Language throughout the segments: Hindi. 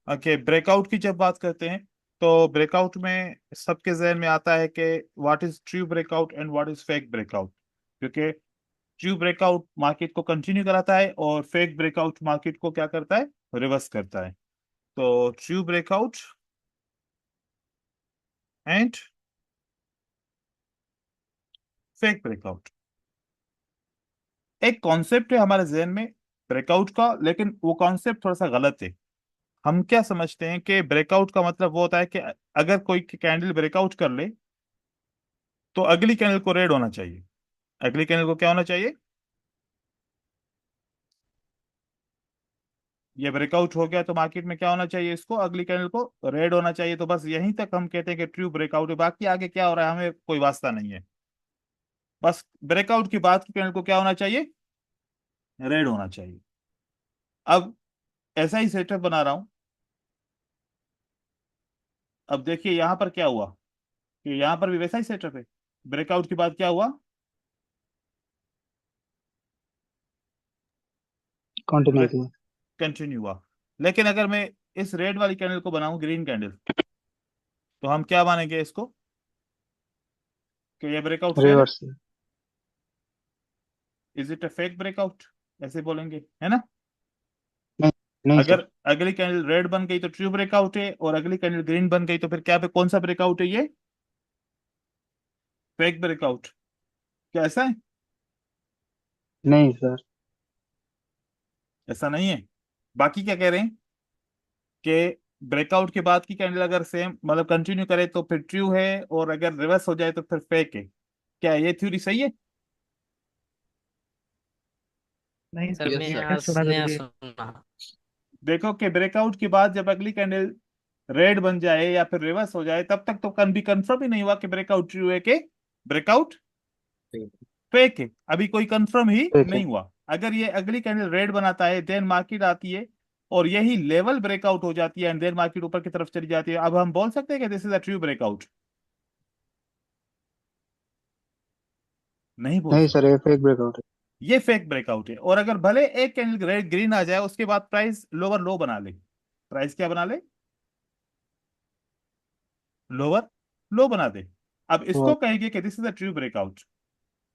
ओके, ब्रेकआउट की जब बात करते हैं तो ब्रेकआउट में सबके जहन में आता है कि what is true breakout and what is fake breakout. क्योंकि ट्रू ब्रेकआउट मार्केट को कंटिन्यू कराता है और फेक ब्रेकआउट मार्केट को क्या करता है, रिवर्स करता है। तो true breakout and fake breakout एक कॉन्सेप्ट है हमारे जहन में ब्रेकआउट का, लेकिन वो कॉन्सेप्ट थोड़ा सा गलत है। हम क्या समझते हैं कि ब्रेकआउट का मतलब वो होता है कि अगर कोई कैंडल ब्रेकआउट कर ले तो अगली कैंडल को रेड होना चाहिए। अगली कैंडल को क्या होना चाहिए? ये ब्रेकआउट हो गया तो मार्केट में क्या होना चाहिए, इसको अगली कैंडल को रेड होना चाहिए। तो बस यहीं तक हम कहते हैं कि ट्रू ब्रेकआउट है, बाकी आगे क्या हो रहा है हमें कोई वास्ता नहीं है। बस ब्रेकआउट की बात की कैंडल को क्या होना चाहिए, रेड होना चाहिए। अब ऐसा ही सेटअप बना रहा हूं। अब देखिए यहां पर क्या हुआ कि यहां पर भी वैसा ही सेटअप है। ब्रेकआउट के बाद क्या हुआ, कंटिन्यू ब्रेक किया। कंटिन्यू हुआ। लेकिन अगर मैं इस रेड वाली कैंडल को बनाऊं ग्रीन कैंडल, तो हम क्या मानेंगे इसको कि ये ब्रेकआउट फेल है। रिवर्स है। Is it a fake breakout, ऐसे बोलेंगे, है ना। नहीं, नहीं अगर सर। अगली कैंडल रेड बन गई तो ट्रू ब्रेकआउट है, और अगली कैंडल ग्रीन बन गई तो फिर क्या पे कौन सा ब्रेकआउट है, ये फेक ब्रेकआउट। क्या ऐसा है? नहीं सर। ऐसा नहीं है। बाकी क्या कह रहे हैं कि ब्रेकआउट के बाद की कैंडल अगर सेम मतलब कंटिन्यू करे तो फिर ट्रू है, और अगर रिवर्स हो जाए तो फिर फेक है। क्या ये थ्योरी सही है? नहीं सर सर, यस ये सर। क्या सुना मैंने जरूरी है? सुना। देखो कि ब्रेकआउट के बाद जब अगली कैंडल रेड बन जाए या फिर रिवर्स हो जाए, तब तक तो भी कंफर्म ही नहीं हुआ कि ब्रेकआउट ट्रू है कि ब्रेकआउट फेक है। अभी कोई कंफर्म ही ठीक है। नहीं हुआ। अगर ये अगली कैंडल रेड बनाता है, देन मार्केट आती है और यही लेवल ब्रेकआउट हो जाती है, एंड देन मार्केट ऊपर की तरफ चली जाती है, अब हम बोल सकते हैं कि this is a true breakout? नहीं बोल नहीं सकते। सर, ये फेक ब्रेकआउट है। ये फेक ब्रेकआउट है। और अगर भले एक कैंडल रेड ग्रीन आ जाए, उसके बाद प्राइस लोअर लो बना ले, प्राइस क्या बना ले, लोअर लो बना दे, अब इसको वो कहेंगे कि this is a true breakout.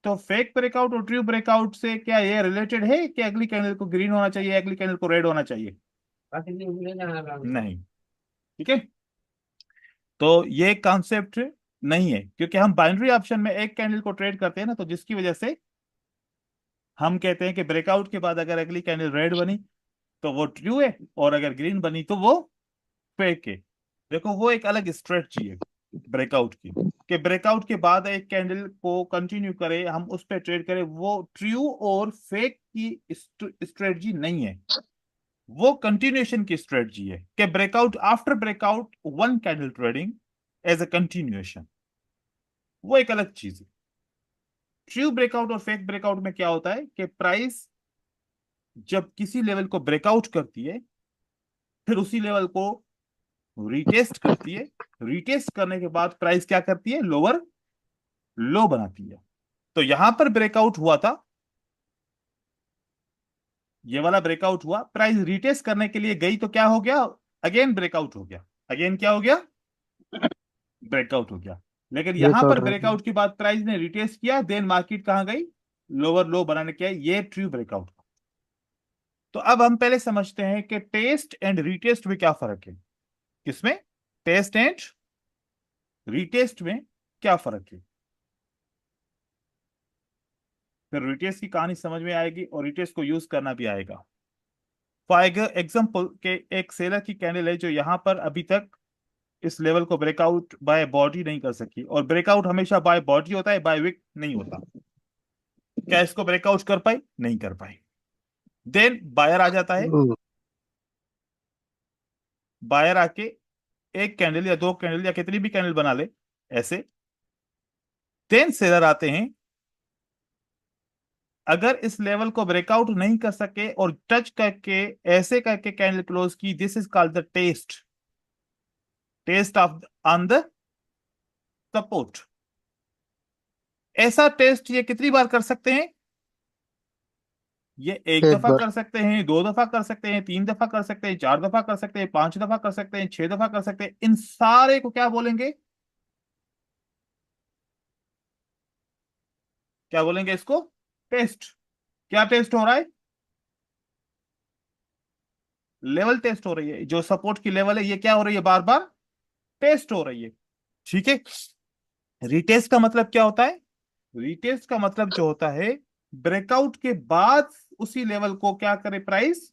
तो फेक ब्रेकआउट और ट्रू ब्रेकआउट से क्या ये रिलेटेड है कि अगली कैंडल को ग्रीन होना चाहिए, अगली कैंडल को रेड होना चाहिए? नहीं। ठीक है। तो ये कॉन्सेप्ट नहीं है, क्योंकि हम बाइनरी ऑप्शन में एक कैंडल को ट्रेड करते हैं ना, तो जिसकी वजह से हम कहते हैं कि ब्रेकआउट के बाद अगर अगली कैंडल रेड बनी तो वो ट्रू है, और अगर ग्रीन बनी तो वो फेक है। देखो वो एक अलग स्ट्रेटजी है ब्रेकआउट की, कि ब्रेकआउट के बाद एक कैंडल को कंटिन्यू करे, हम उस पर ट्रेड करें, वो ट्रू और फेक की स्ट्रेटजी नहीं है। वो कंटिन्यूएशन की स्ट्रेटजी है कि breakout after breakout one candle trading as a continuation, वो एक अलग चीज है। ट्रू ब्रेकआउट और फेक ब्रेकआउट में क्या होता है कि प्राइस जब किसी लेवल को ब्रेकआउट करती है, फिर उसी लेवल को रीटेस्ट करती है, रीटेस्ट करने के बाद प्राइस क्या करती है, लोअर लो बनाती है। तो यहां पर ब्रेकआउट हुआ था, ये वाला ब्रेकआउट हुआ, प्राइस रीटेस्ट करने के लिए गई तो क्या हो गया, अगेन ब्रेकआउट हो गया। अगेन क्या हो गया, ब्रेकआउट हो गया। लेकिन यहां पर ब्रेकआउट हो गया। ब्रेकआउट के बाद प्राइस ने रिटेस्ट किया, देन मार्केट कहां गई, लोअर लो बनाने के, ये ट्रू ब्रेकआउट। तो अब हम पहले समझते हैं कि टेस्ट एंड रीटेस्ट में क्या फर्क है। किसमें? टेस्ट एंड रीटेस्ट में क्या फर्क है। फिर रीटेस्ट की कहानी समझ में आएगी और रीटेस्ट को यूज करना भी आएगा। फॉर एग्जाम्पल के एक सेलर की कैंडल है जो यहां पर अभी तक इस लेवल को ब्रेकआउट बाय बॉडी नहीं कर सकी, और ब्रेकआउट हमेशा बाय बॉडी होता है, बाय विक नहीं होता। क्या इसको ब्रेकआउट कर पाई? नहीं कर पाई। देन बायर आ जाता है। ओह, बायर आके एक कैंडल या दो कैंडल या कितनी भी कैंडल बना ले ऐसे। देन सेलर आते हैं, अगर इस लेवल को ब्रेकआउट नहीं कर सके और टच करके ऐसे करके कैंडल क्लोज की, this is called the test, test of on the support. ऐसा टेस्ट ये कितनी बार कर सकते हैं? ये एक एक दफा बार। कर सकते हैं, दो दफा कर सकते हैं, तीन दफा कर सकते हैं, चार दफा कर सकते हैं, पांच दफा कर सकते हैं, छह दफा कर सकते हैं। इन सारे को क्या बोलेंगे? क्या बोलेंगे इसको? टेस्ट। क्या टेस्ट हो रहा है? लेवल टेस्ट हो रही है। जो सपोर्ट की लेवल है ये क्या हो रही है? बार बार टेस्ट हो रही है। ठीक है। रीटेस्ट का मतलब क्या होता है? रीटेस्ट का मतलब जो होता है, ब्रेकआउट के बाद उसी लेवल को क्या करे? प्राइस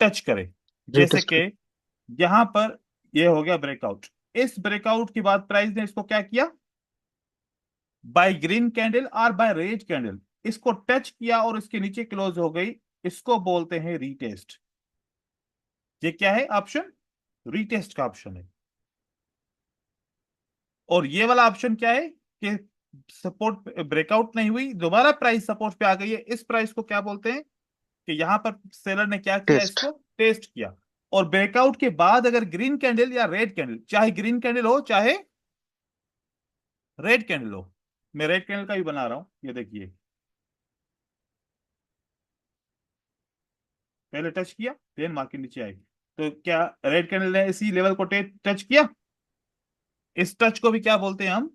टच करे। जैसे रीटेस्ट कि यहां पर ये हो गया ब्रेकआउट। इस ब्रेकआउट के बाद प्राइस ने इसको क्या किया? बाय ग्रीन कैंडल और बाय रेड कैंडल इसको टच किया और इसके नीचे क्लोज हो गई। इसको बोलते हैं रीटेस्ट। ये क्या है ऑप्शन? रीटेस्ट का ऑप्शन है। और ये वाला ऑप्शन क्या है कि सपोर्ट ब्रेकआउट नहीं हुई, दोबारा प्राइस सपोर्ट पे आ गई है, इस प्राइस को क्या बोलते हैं? कि यहां पर सेलर ने क्या किया? टेस्ट। इसको टेस्ट किया। और ब्रेकआउट के बाद अगर ग्रीन कैंडल या रेड कैंडल, चाहे ग्रीन कैंडल हो चाहे रेड कैंडल हो, मैं रेड कैंडल का भी बना रहा हूं, ये देखिए। पहले टच किया, देन मार्केट नीचे आई। तो क्या रेड कैंडल ने इसी लेवल को टच किया? इस टच को भी क्या बोलते हैं हम?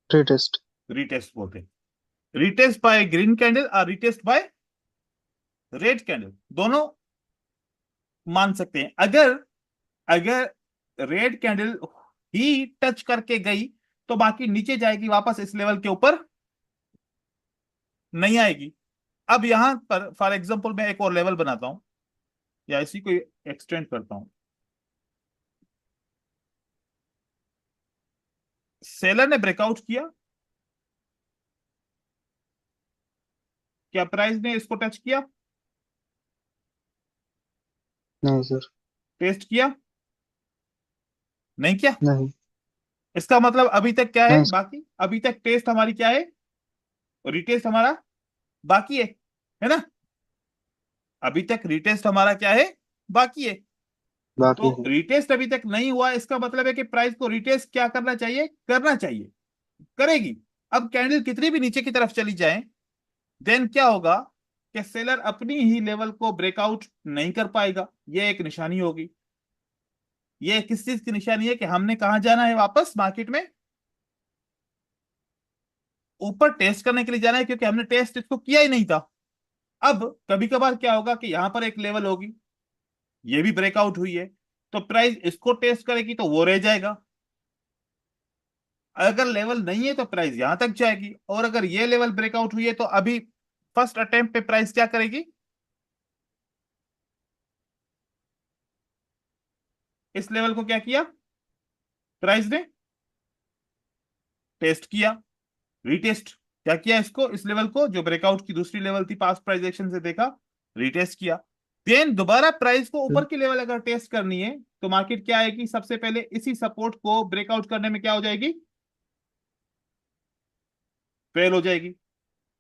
रीटेस्ट। रीटेस्ट बोलते हैं। रीटेस्ट बाय ग्रीन कैंडल और रीटेस्ट बाय रेड कैंडल, दोनों मान सकते हैं। अगर अगर रेड कैंडल ही टच करके गई तो बाकी नीचे जाएगी, वापस इस लेवल के ऊपर नहीं आएगी। अब यहां पर फॉर एग्जांपल मैं एक और लेवल बनाता हूं, या इसी को एक्सटेंड करता हूं। सेलर ने ब्रेकआउट किया, क्या प्राइस ने इसको टच किया? नहीं सर। टेस्ट किया? नहीं किया। नहीं। इसका मतलब अभी तक क्या है नहीं सर। बाकी? अभी तक टेस्ट हमारी क्या है? रिटेस्ट हमारा बाकी है ना? अभी तक रिटेस्ट हमारा क्या है? बाकी है। बाकी तो है। रिटेस्ट अभी तक नहीं हुआ, इसका मतलब है कि प्राइस को रिटेस्ट क्या करना चाहिए? करना चाहिए, करेगी। अब कैंडल कितनी भी नीचे की तरफ चली जाए, देन क्या होगा कि सेलर अपनी ही लेवल को ब्रेकआउट नहीं कर पाएगा। ये एक निशानी होगी। ये किस चीज की निशानी है? कि हमने कहा जाना है? वापस मार्केट में ऊपर टेस्ट करने के लिए जाना है, क्योंकि हमने टेस्ट इसको किया ही नहीं था। अब कभी कभार क्या होगा कि यहां पर एक लेवल होगी, ये भी ब्रेकआउट हुई है, तो प्राइस इसको टेस्ट करेगी तो वो रह जाएगा। अगर लेवल नहीं है तो प्राइस यहां तक जाएगी, और अगर ये लेवल ब्रेकआउट हुई है तो अभी फर्स्ट अटेम्प्ट पे प्राइस क्या करेगी? इस लेवल को क्या किया प्राइस ने? टेस्ट किया। रीटेस्ट क्या किया? इसको, इस लेवल को, जो ब्रेकआउट की दूसरी लेवल थी पास्ट प्राइस एक्शन से देखा, रीटेस्ट किया। देन दोबारा प्राइस को ऊपर की लेवल अगर टेस्ट करनी है तो मार्केट क्या आएगी? सबसे पहले इसी सपोर्ट को ब्रेकआउट करने में क्या हो जाएगी? फेल हो जाएगी।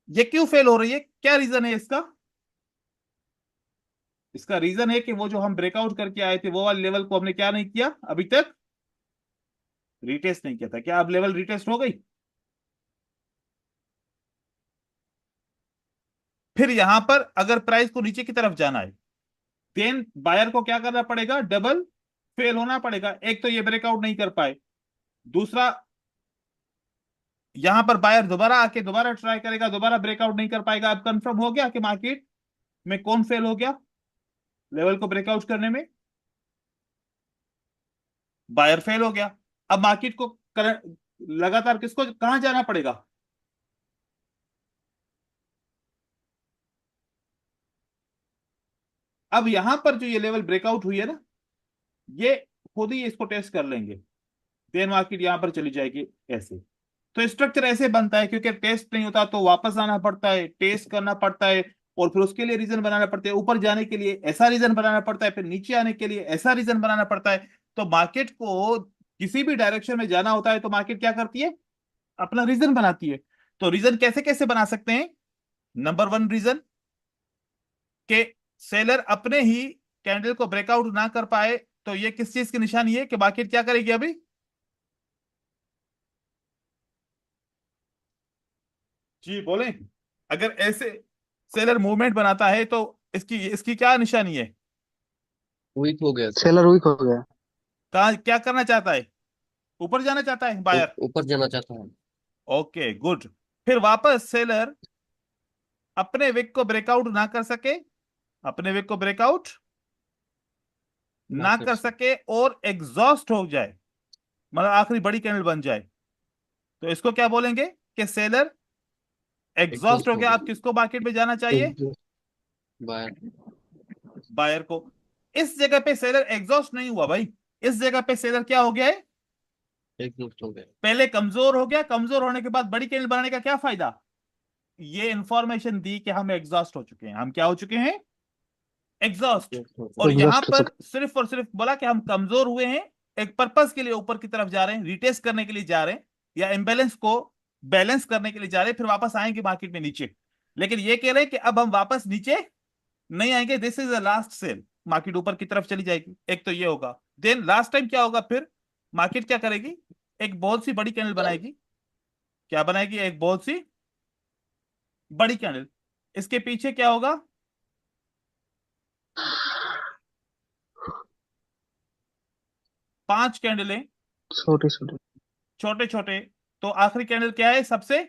ये क्यों फेल हो रही है? क्या रीजन है इसका? इसका रीजन है कि वो जो हम ब्रेकआउट करके आए थे, वो वाले लेवल को हमने क्या नहीं किया अभी तक? रिटेस्ट नहीं किया था। क्या अब लेवल रिटेस्ट हो गई? फिर यहां पर अगर प्राइस को नीचे की तरफ जाना है, देन बायर को क्या करना पड़ेगा? डबल फेल होना पड़ेगा। एक तो ये ब्रेकआउट नहीं कर पाए, दूसरा यहां पर बायर दोबारा आके दोबारा ट्राई करेगा, दोबारा ब्रेकआउट नहीं कर पाएगा। अब कंफर्म हो गया कि मार्केट में कौन फेल हो गया लेवल को ब्रेकआउट करने में? बायर फेल हो गया। अब मार्केट को लगातार किसको कहां जाना पड़ेगा? अब यहां पर जो ये लेवल ब्रेकआउट हुई है ना, ये खुद ही इसको टेस्ट कर लेंगे, देन मार्केट यहां पर चली जाएगी ऐसे। तो स्ट्रक्चर ऐसे बनता है, क्योंकि टेस्ट नहीं होता तो वापस आना पड़ता है, टेस्ट करना पड़ता है, और फिर उसके लिए रीजन बनाना पड़ता है। ऊपर जाने के लिए ऐसा रीजन बनाना पड़ता है, फिर नीचे आने के लिए ऐसा रीजन बनाना पड़ता है। तो मार्केट को किसी भी डायरेक्शन में जाना होता है तो मार्केट क्या करती है? अपना रीजन बनाती है। तो रीजन कैसे कैसे बना सकते हैं? नंबर वन रीजन, के सेलर अपने ही कैंडल को ब्रेकआउट ना कर पाए, तो ये किस चीज की निशानी है कि मार्केट क्या करेगी अभी? जी बोले। अगर ऐसे सेलर मूवमेंट बनाता है तो इसकी इसकी क्या निशानी है? वीक हो गया सर। सेलर वीक हो गया। कहा क्या करना चाहता है? ऊपर जाना चाहता है बायर। ऊपर जाना चाहता है। Okay good. फिर वापस सेलर अपने विक को ब्रेकआउट ना कर सके, अपने विक को ब्रेकआउट ना कर सके और एग्जॉस्ट हो जाए, मतलब आखिरी बड़ी कैंडल बन जाए, तो इसको क्या बोलेंगे कि सेलर एग्जॉस्ट एग्जॉस्ट हो हो गया। गया। अब किसको मार्केट में जाना चाहिए? बाय। बायर को। इस जगह पे सेलर एग्जॉस्ट नहीं हुआ भाई, इस जगह पे सेलर क्या हो गया है? एग्जॉस्ट हो गया। पहले कमजोर हो गया, कमजोर होने के बाद बड़ी कैंडल बनाने का क्या फायदा? ये इंफॉर्मेशन दी कि हम एग्जॉस्ट हो चुके हैं। हम क्या हो चुके हैं? एग्जॉस्ट। और यहां एग्जॉस्ट हो पर चुका। सिर्फ और सिर्फ बोला कि हम कमजोर हुए हैं, एक पर्पस के लिए ऊपर की तरफ जा रहे हैं, रिटेस्ट करने के लिए जा रहे हैं, या इम्बैलेंस को बैलेंस करने के लिए जा रहे हैं, फिर वापस आएंगे मार्केट में नीचे। लेकिन ये कह रहे हैं कि अब हम वापस नीचे नहीं आएंगे, this is the last sell, market ऊपर की तरफ चली जाएगी। एक तो ये होगा, देन लास्ट टाइम क्या होगा फिर? मार्केट क्या करेगी? एक बहुत सी बड़ी कैंडल बनाएगी। क्या बनाएगी? एक बहुत सी बड़ी कैंडल। इसके पीछे क्या होगा? 5 कैंडलें, छोटी छोटी। छोटे छोटे। तो आखिरी कैंडल क्या है? सबसे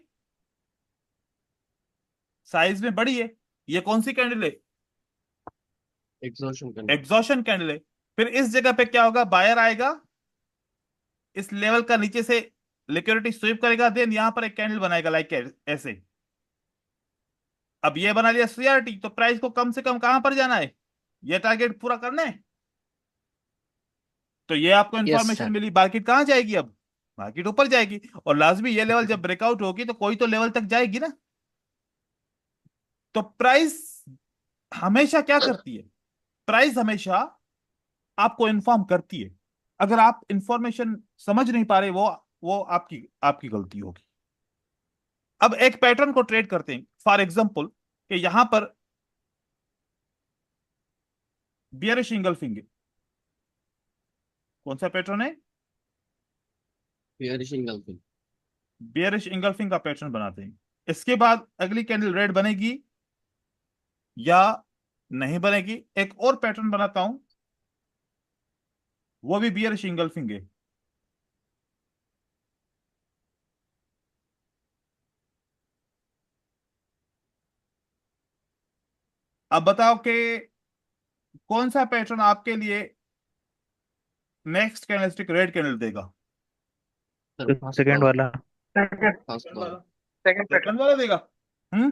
साइज में बड़ी है। ये कौन सी कैंडल है? एग्जॉशन करना। एग्जॉशन कैंडल है। फिर इस जगह पे क्या होगा? बायर आएगा, इस लेवल का नीचे से लिक्विडिटी स्वीप करेगा, देन यहां पर एक कैंडल बनाएगा लाइक ऐसे। अब ये बना लिया सीआरटी, तो प्राइस को कम से कम कहां पर जाना है? ये टारगेट पूरा करना है। तो ये आपको यस इंफॉर्मेशन सर। मिली, मार्केट कहां जाएगी अब? मार्केट ऊपर जाएगी। और लाजमी ये लेवल जब ब्रेकआउट होगी तो कोई तो लेवल तक जाएगी ना। तो प्राइस हमेशा क्या करती है? प्राइस हमेशा आपको इन्फॉर्म करती है। अगर आप इंफॉर्मेशन समझ नहीं पा रहे, वो आपकी आपकी गलती होगी। अब एक पैटर्न को ट्रेड करते हैं, फॉर एग्जांपल कि यहां पर बियरिश इंगल्फिंग है। कौन सा पैटर्न है? Bearish engulfing. बियरिश इंगल्फिंग का पैटर्न बनाते हैं। इसके बाद अगली कैंडल रेड बनेगी या नहीं बनेगी। एक और पैटर्न बनाता हूं, वो भी बियरिश इंगल्फिंग है। अब बताओ कि कौन सा पैटर्न आपके लिए नेक्स्ट कैंडलस्टिक रेड कैंडल देगा? सर फास्ट सेकंड वाला। वाला। फास्ट सेकंड वाला। वाला। सेकंड वाला देगा। हम्म।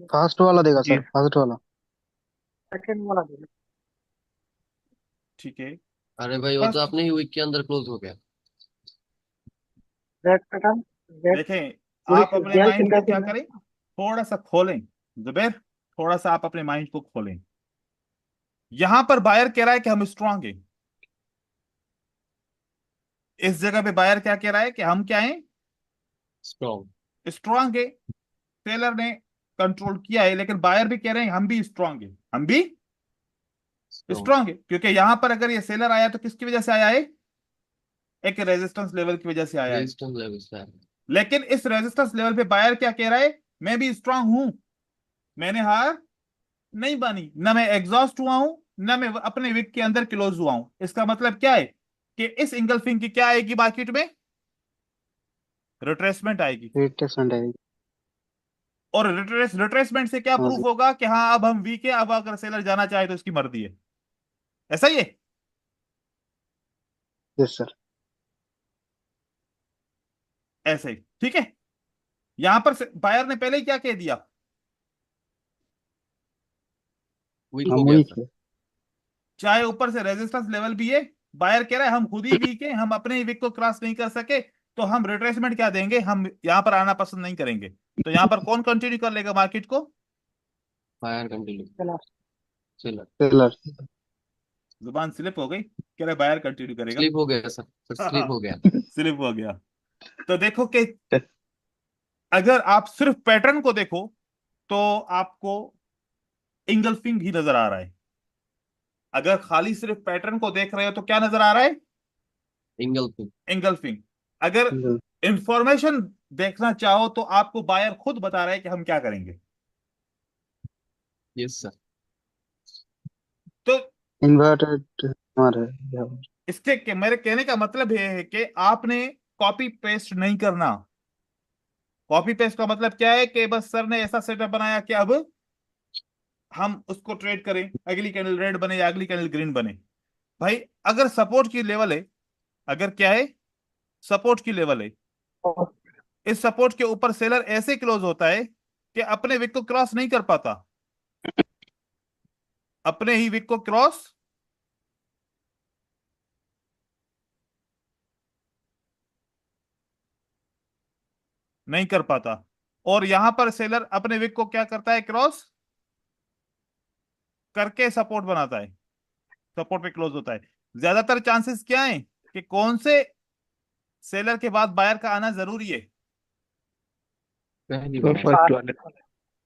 फास्ट वाला देगा जी। सर, फास्ट वाला। ठीक है। अरे भाई वो तो फर्स्ट अपने ही वीक के अंदर क्लोज हो गया। देखें, आप अपने माइंड को क्या करें, थोड़ा सा खोलें। जुबैर, थोड़ा सा आप अपने माइंड को खोलें। यहां पर बायर कह रहा है कि हम स्ट्रांग हैं। इस जगह पे बायर क्या कह रहा है? कि हम क्या हैं? स्ट्रॉन्ग। स्ट्रांग है। सेलर ने कंट्रोल किया है, लेकिन बायर भी कह रहे हैं हम भी स्ट्रांग है, हम भी स्ट्रॉन्ग। स्ट्रांग है। क्योंकि यहां पर अगर ये सेलर आया तो किसकी वजह से आया है? एक रेजिस्टेंस लेवल की वजह से आया है। रेजिस्टेंस लेवल से है। लेकिन इस रेजिस्टेंस लेवल पे बायर क्या कह रहा है? मैं भी स्ट्रांग हूं, मैंने हार नहीं मानी, ना मैं एग्जॉस्ट हुआ हूं, ना मैं अपने विक के अंदर क्लोज हुआ हूं। इसका मतलब क्या है कि इस इंगल्फिंग की क्या आएगी मार्केट में? रिट्रेसमेंट आएगी। रिट्रेसमेंट है। और रिट्रेसमेंट से क्या हाँ प्रूफ जी। होगा कि हाँ अब हम वीक है, अब अगर सेलर जाना चाहे तो इसकी मर्जी है। ऐसा ही है। Yes sir. ऐसे ही ठीक है। यहां पर बायर ने पहले ही क्या कह दिया? वीक हो हम गया वही सर। थे। चाहे ऊपर से रेजिस्टेंस लेवल भी है, बायर कह रहा है हम खुद ही वीक है, हम अपने ही वीक को क्रॉस नहीं कर सके, तो हम रिट्रेसमेंट क्या देंगे, हम यहां पर आना पसंद नहीं करेंगे। तो यहां पर कौन कंटिन्यू कर लेगा मार्केट को? Fire continue. सेलर। सेलर। जुबान स्लिप हो गई, कह रहे बायर कंटिन्यू करेगा। स्लिप हो गया सर। सर स्लिप हो गया। स्लिप हो गया। तो देखो कि अगर आप सिर्फ पैटर्न को देखो तो आपको इंगल्फिंग ही नजर आ रहा है। अगर खाली सिर्फ पैटर्न को देख रहे हो तो क्या नजर आ रहा है? इंगल्फिंग। इंगल्फिंग। अगर इंफॉर्मेशन देखना चाहो तो आपको बायर खुद बता रहा है कि हम क्या करेंगे। Yes, sir. तो इन्वर्टेड हमारे यहाँ पर। मेरे कहने का मतलब ये है कि आपने कॉपी पेस्ट नहीं करना। कॉपी पेस्ट का मतलब क्या है कि बस सर ने ऐसा सेटअप बनाया कि अब हम उसको ट्रेड करें, अगली कैंडल रेड बने या अगली कैंडल ग्रीन बने। भाई अगर सपोर्ट की लेवल है, अगर क्या है, सपोर्ट की लेवल है, इस सपोर्ट के ऊपर सेलर ऐसे क्लोज होता है कि अपने विक को क्रॉस नहीं कर पाता, अपने ही विक को क्रॉस नहीं कर पाता, और यहां पर सेलर अपने विक को क्या करता है, क्रॉस करके सपोर्ट बनाता है, सपोर्ट पे क्लोज होता है। ज्यादातर चांसेस क्या है कि कौन से सेलर के बाद बायर का आना जरूरी है, पहली तो बार फर्स्ट वाले।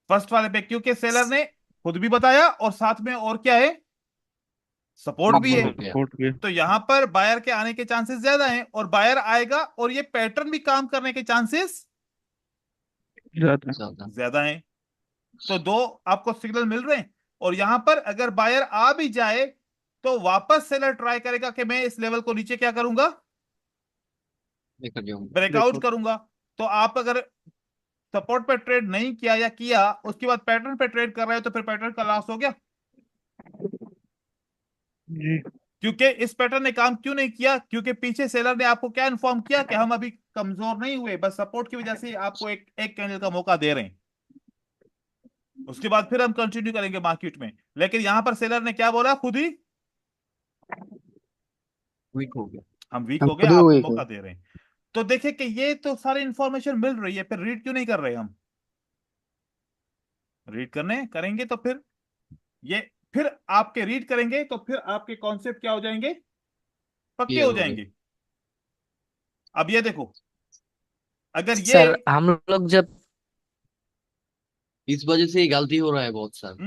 फर्स्ट वाले पे, क्योंकि सेलर ने खुद भी बताया और साथ में और क्या है, सपोर्ट भी सपोर्ट है। हो गया। सपोर्ट भी। तो यहां पर बायर के आने के चांसेस ज्यादा हैं, और बायर आएगा और ये पैटर्न भी काम करने के चांसेस ज्यादा। ज्यादा। ज्यादा हैं। तो दो आपको सिग्नल मिल रहे हैं, और यहां पर अगर बायर आ भी जाए तो वापस सेलर ट्राई करेगा कि मैं इस लेवल को नीचे क्या करूंगा, लेकर जाऊंगा। ब्रेकआउट करूंगा। तो आप अगर सपोर्ट पे ट्रेड नहीं किया या किया उसके बाद पैटर्न पे ट्रेड कर रहे हो तो फिर पैटर्न का लॉस हो गया। जी। क्योंकि इस पैटर्न ने काम क्यों नहीं किया, क्योंकि पीछे सेलर ने आपको क्या इन्फॉर्म किया कि हम अभी कमजोर नहीं हुए, बस सपोर्ट की वजह से आपको एक एक कैंडल का मौका दे रहे हैं, उसके बाद फिर हम कंटिन्यू करेंगे मार्केट में। लेकिन यहां पर सेलर ने क्या बोला, खुद ही वीक हो गया। हम वीक हम हो गए, खुद ही आपको हुए मौका दे रहे हैं। तो देखिए कि ये तो सारी इंफॉर्मेशन मिल रही है, फिर रीड क्यों नहीं कर रहे हम, रीड करने करेंगे तो फिर ये, फिर आपके रीड करेंगे तो फिर आपके कॉन्सेप्ट क्या हो जाएंगे, पक्के क्लियर हो हो गया। जाएंगे। अब ये देखो, अगर ये सर हम लोग जब इस वजह से ही गलती हो रहा है बहुत सर।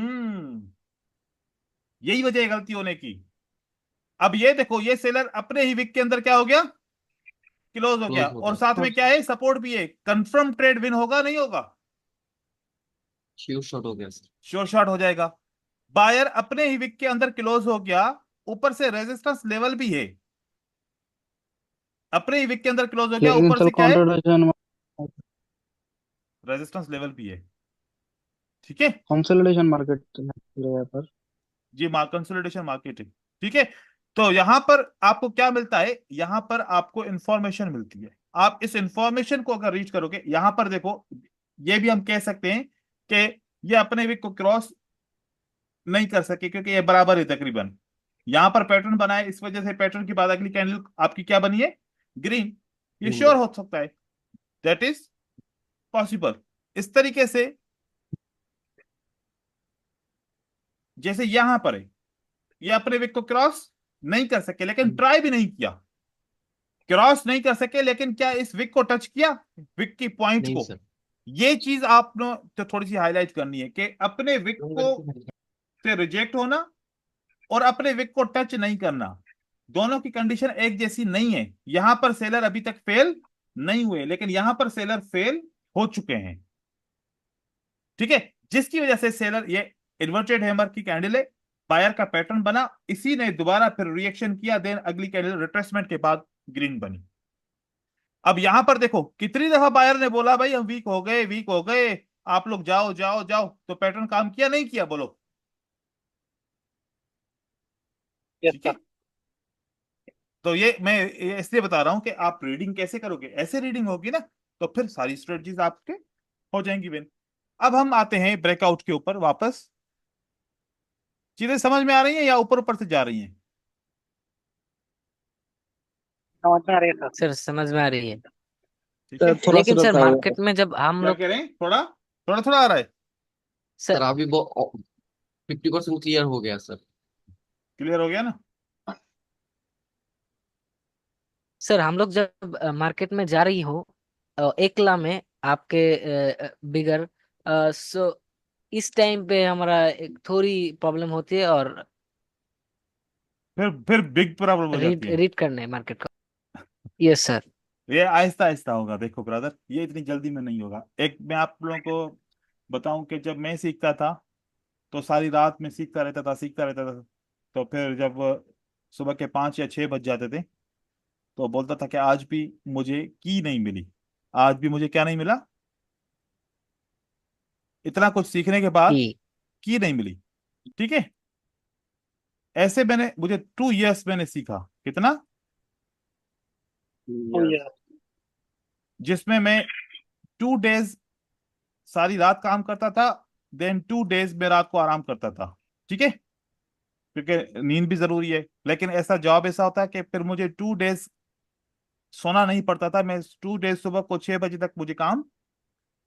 यही वजह है गलती होने की। अब ये देखो, ये सेलर अपने ही विक के अंदर क्या हो गया, क्लोज हो गया, क्लोज हो और गया। साथ में क्या है, सपोर्ट भी है। कंफर्म ट्रेड विन होगा नहीं होगा, श्योर शॉट हो गया सर। श्योर शॉट हो जाएगा। बायर अपने ही विक के अंदर क्लोज हो गया, ऊपर से रेजिस्टेंस लेवल भी है, अपने ही विक के अंदर क्लोज हो गया, लेकिन ऊपर सर से क्या है, कंसोलिडेशन रेजिस्टेंस लेवल भी है। ठीक है कंसोलिडेशन मार्केट यहाँ पर। जी, कंसोलिडेशन मार्केट है। ठीक है, तो यहां पर आपको क्या मिलता है, यहां पर आपको इंफॉर्मेशन मिलती है। आप इस इंफॉर्मेशन को अगर रीच करोगे, यहां पर देखो, ये भी हम कह सकते हैं कि ये अपने विक को क्रॉस नहीं कर सके, क्योंकि ये बराबर है तकरीबन। यहां पर पैटर्न बनाए, इस वजह से पैटर्न के बाद अगली कैंडल आपकी क्या बनी है, ग्रीन। ये ग्रीन श्योर हो सकता है, दैट इज पॉसिबल। इस तरीके से जैसे यहां पर है, ये अपने विक को क्रॉस नहीं कर सके, लेकिन ट्राई भी नहीं किया, क्रॉस नहीं कर सके, लेकिन क्या इस विक को टच किया, विक की पॉइंट नहीं को। सर। ये चीज आपने तो थोड़ी सी हाईलाइट करनी है कि अपने विक को से रिजेक्ट होना और अपने विक को टच नहीं करना, दोनों की कंडीशन एक जैसी नहीं है। यहां पर सेलर अभी तक फेल नहीं हुए, लेकिन यहां पर सेलर फेल हो चुके हैं। ठीक है, जिसकी वजह से सेलर, ये इन्वर्टेड हैमर की कैंडल है, बायर का पैटर्न बना, इसी ने दोबारा फिर रिएक्शन किया, देन अगली कैंडल रिट्रेसमेंट के बाद ग्रीन बनी। अब यहां पर देखो, कितनी दफा बायर ने बोला भाई हम वीक हो गए, वीक हो गए, आप लोग जाओ जाओ जाओ, तो पैटर्न काम किया नहीं किया, बोलो। यस ठीक है, सर। तो ये इसलिए बता रहा हूं कि आप रीडिंग कैसे करोगे, ऐसे रीडिंग होगी ना तो फिर सारी स्ट्रेटजीज आपके हो जाएंगी विन। अब हम आते हैं ब्रेकआउट के ऊपर वापस। चीजें समझ में आ रही हैं या ऊपर ऊपर से जा रही हैं? समझ में आ रही है सर। सर समझ में आ रही है। ठीक है, थोड़ा सा लेकिन सर रहता है मार्केट में जब हम क्या लोग कह रहे हैं, थोड़ा थोड़ा थोड़ा आ रहा है, सर सर अभी 50% क्लियर हो गया सर। क्लियर हो गया ना? सर हम लोग जब मार्केट में जा रही हो एकला में आपके बिगर, सो इस टाइम पे हमारा एक थोड़ी प्रॉब्लम होती है, और फिर बिग प्रॉब्लम हो रीड जाती है। रीड करने मार्केट का। Yes sir. ये आहिस्ता आहिस्ता होगा, देखो ब्रदर, ये इतनी जल्दी में नहीं होगा। एक मैं आप लोगों को बताऊं कि जब मैं सीखता था तो सारी रात में सीखता रहता था। तो फिर जब सुबह के 5 या 6 बज जाते थे तो बोलता था कि आज भी मुझे की नहीं मिली, आज भी मुझे क्या नहीं मिला, इतना कुछ सीखने के बाद जी की नहीं मिली। ठीक है, ऐसे मुझे 2 इयर्स मैंने सीखा। कितना? Oh yeah. जिसमें मैं 2 डेज सारी रात काम करता था, देन 2 डेज में रात को आराम करता था। ठीक है, क्योंकि नींद भी जरूरी है। लेकिन ऐसा जॉब ऐसा होता है कि फिर मुझे 2 डेज सोना नहीं पड़ता था, मैं 2 डेज सुबह को 6 बजे तक मुझे काम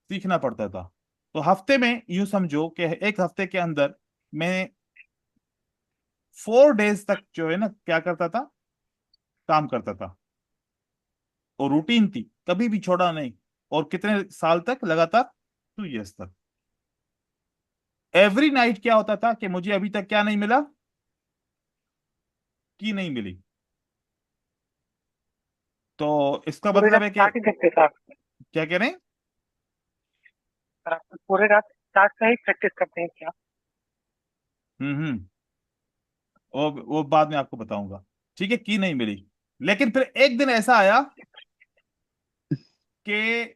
सीखना पड़ता था। तो हफ्ते में यूं समझो कि एक हफ्ते के अंदर मैं 4 डेज तक जो है ना क्या करता था, काम करता था। और रूटीन थी, कभी भी छोड़ा नहीं। और कितने साल तक? लगातार 2 इयर्स तक। एवरी नाइट क्या होता था कि मुझे अभी तक क्या नहीं मिला, की नहीं मिली। तो इसका पूरे मतलब रात है कि स्टार्ट ही देखते थे आप? क्या कह रहे हैं? आप पूरे रात स्टार्ट से ही प्रैक्टिस करते हैं क्या? हम्म। वो बाद में आपको बताऊंगा। ठीक है, की नहीं मिली। लेकिन फिर एक दिन ऐसा आया कि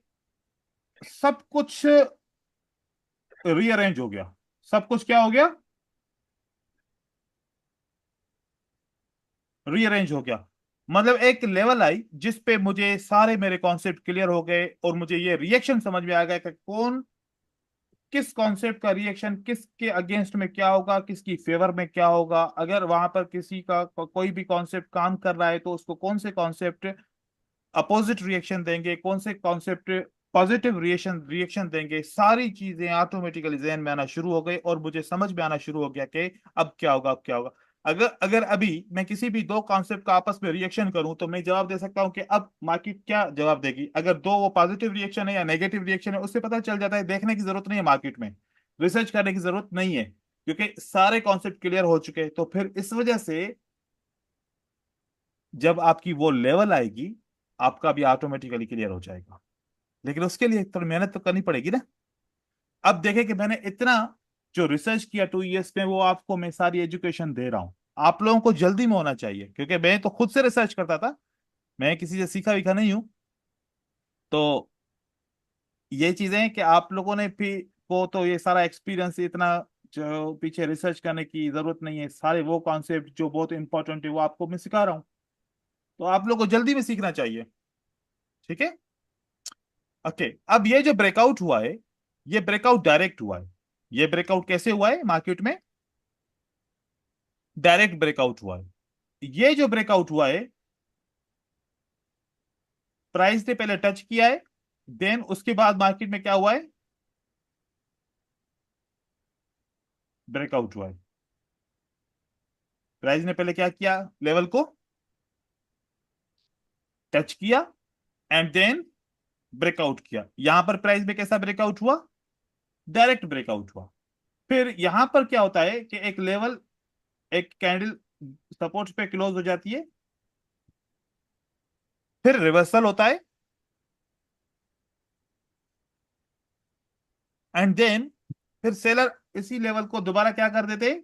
सब कुछ रीअरेंज हो गया। सब कुछ क्या हो गया? रीअरेंज हो गया। मतलब एक लेवल आई जिस पे मुझे सारे मेरे कॉन्सेप्ट क्लियर हो गए और मुझे ये रिएक्शन समझ में आ गया कि कौन किस कॉन्सेप्ट का रिएक्शन किसके अगेंस्ट में क्या होगा, किसकी फेवर में क्या होगा। अगर वहां पर किसी का कोई भी कॉन्सेप्ट काम कर रहा है तो उसको कौन से कॉन्सेप्ट अपोजिट रिएक्शन देंगे, कौन से कॉन्सेप्ट पॉजिटिव रिएक्शन रिएक्शन देंगे। सारी चीजें ऑटोमेटिकली जहन में आना शुरू हो गई और मुझे समझ में आना शुरू हो गया कि अब क्या होगा, अब क्या होगा। अगर अगर अभी मैं किसी भी दो कॉन्सेप्ट का आपस में रिएक्शन करूं तो मैं जवाब दे सकता हूं कि अब मार्केट क्या जवाब देगी। अगर दो वो पॉजिटिव रिएक्शन है या नेगेटिव रिएक्शन है उससे पता चल जाता है। देखने की जरूरत नहीं है मार्केट में, रिसर्च करने की जरूरत नहीं है, क्योंकि सारे कॉन्सेप्ट क्लियर हो चुके हैं। तो फिर इस वजह से जब आपकी वो लेवल आएगी आपका भी ऑटोमेटिकली क्लियर हो जाएगा। लेकिन उसके लिए थोड़ी मेहनत तो करनी पड़ेगी ना। अब देखें कि मैंने इतना जो रिसर्च किया 2 इयर्स में, वो आपको मैं सारी एजुकेशन दे रहा हूं। आप लोगों को जल्दी में होना चाहिए, क्योंकि मैं तो खुद से रिसर्च करता था, मैं किसी से सीखा वीखा नहीं हूं। तो ये चीजें कि आप लोगों ने भी को तो ये सारा एक्सपीरियंस, इतना जो पीछे रिसर्च करने की जरूरत नहीं है। सारे वो कॉन्सेप्ट जो बहुत इंपॉर्टेंट है वो आपको मैं सिखा रहा हूँ। तो आप लोगों को जल्दी में सीखना चाहिए। ठीक है, ओके। अब ये जो ब्रेकआउट हुआ है, ये ब्रेकआउट डायरेक्ट हुआ है। ये ब्रेकआउट कैसे हुआ है मार्केट में? डायरेक्ट ब्रेकआउट हुआ है। ये जो ब्रेकआउट हुआ है, प्राइस ने पहले टच किया है, देन उसके बाद मार्केट में क्या हुआ है? ब्रेकआउट हुआ है। प्राइस ने पहले क्या किया? लेवल को टच किया एंड देन ब्रेकआउट किया। यहां पर प्राइस में कैसा ब्रेकआउट हुआ? डायरेक्ट ब्रेकआउट हुआ। फिर यहां पर क्या होता है कि एक लेवल, एक कैंडल सपोर्ट पे क्लोज हो जाती है, फिर रिवर्सल होता है एंड देन फिर सेलर इसी लेवल को दोबारा क्या कर देते हैं?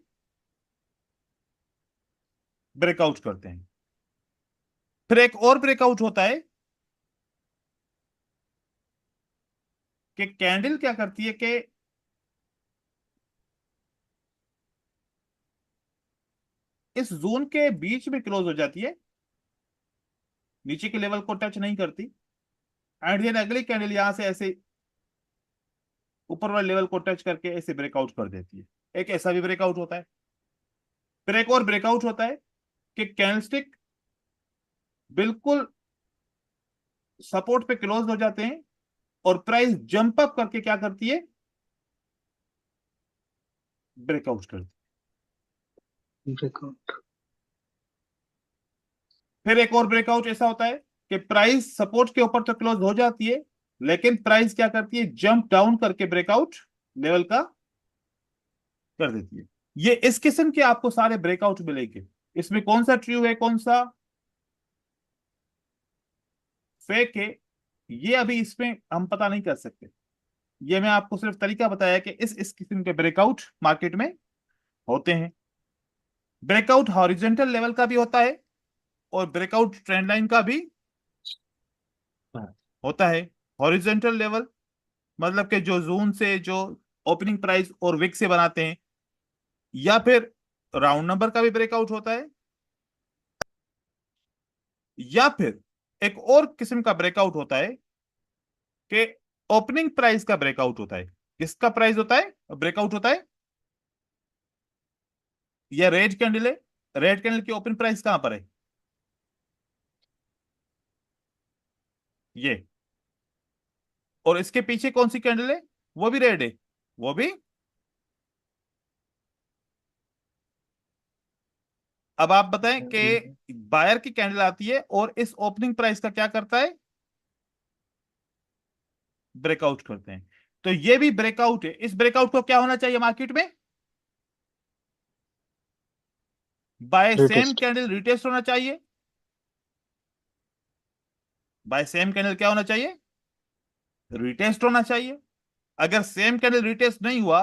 ब्रेकआउट करते हैं। फिर एक और ब्रेकआउट होता है कि कैंडल क्या करती है कि इस जोन के बीच में क्लोज हो जाती है, नीचे के लेवल को टच नहीं करती, एंड देन अगली कैंडल यहां से ऐसे ऊपर वाले लेवल को टच करके ऐसे ब्रेकआउट कर देती है। एक ऐसा भी ब्रेकआउट होता है। फिर एक और ब्रेकआउट होता है कि कैंडलस्टिक बिल्कुल सपोर्ट पे क्लोज हो जाते हैं और प्राइस जंप अप करके क्या करती है? ब्रेकआउट करती ब्रेकआउट। है। फिर एक और ब्रेकआउट ऐसा होता है कि प्राइस सपोर्ट के ऊपर तो क्लोज हो जाती है, लेकिन प्राइस क्या करती है? जंप डाउन करके ब्रेकआउट लेवल का कर देती है। ये इस किस्म के आपको सारे ब्रेकआउट मिलेंगे। इसमें कौन सा ट्रू है, कौन सा फेक है, ये अभी इसमें हम पता नहीं कर सकते। ये मैं आपको सिर्फ तरीका बताया कि इस किस्म के ब्रेकआउट मार्केट में होते हैं। ब्रेकआउट हॉरिजॉन्टल लेवल का भी होता है और ब्रेकआउट ट्रेंड लाइन का भी होता है। हॉरिजॉन्टल लेवल मतलब कि जो जोन से जो ओपनिंग प्राइस और विक से बनाते हैं, या फिर राउंड नंबर का भी ब्रेकआउट होता है, या फिर एक और किस्म का ब्रेकआउट होता है कि ओपनिंग प्राइस का ब्रेकआउट होता है। किसका प्राइस होता है, ब्रेकआउट होता है? यह रेड कैंडल है, रेड कैंडल की ओपन प्राइस कहां पर है? ये। और इसके पीछे कौन सी कैंडल है, वो भी रेड है, वो भी। अब आप बताएं कि बायर की कैंडल आती है और इस ओपनिंग प्राइस का क्या करता है, ब्रेकआउट करते हैं। तो ये भी ब्रेकआउट है। इस ब्रेकआउट को क्या होना चाहिए मार्केट में? Buy same retest. Candle retest होना चाहिए। बाय सेम कैंडल क्या होना चाहिए, रिटेस्ट होना चाहिए। अगर सेम कैंडल रिटेस्ट नहीं हुआ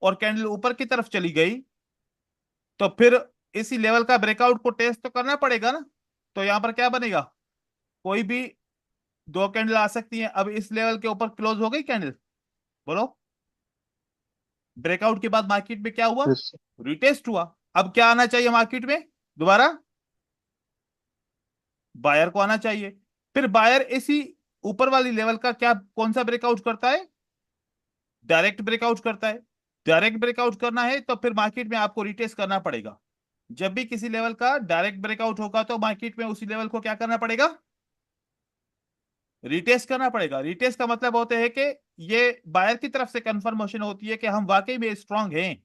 और कैंडल ऊपर की तरफ चली गई, तो फिर इसी लेवल का ब्रेकआउट को टेस्ट तो करना पड़ेगा ना। तो यहां पर क्या बनेगा, कोई भी दो कैंडल आ सकती हैं। अब इस लेवल के ऊपर क्लोज हो गई कैंडल, बोलो। ब्रेकआउट के बाद मार्केट में क्या हुआ, यस। रिटेस्ट हुआ। अब क्या आना चाहिए मार्केट में, दोबारा बायर को आना चाहिए। फिर बायर इसी ऊपर वाली लेवल का क्या, कौन सा ब्रेकआउट करता है, डायरेक्ट ब्रेकआउट करता है। डायरेक्ट ब्रेकआउट करना है तो फिर मार्केट में आपको रिटेस्ट करना पड़ेगा। जब भी किसी लेवल का डायरेक्ट ब्रेकआउट होगा तो मार्केट में उसी लेवल को क्या करना पड़ेगा, रिटेस्ट करना पड़ेगा। रिटेस्ट का मतलब होता है कि ये बायर की तरफ से कंफर्मेशन होती है कि हम वाकई में स्ट्रांग हैं।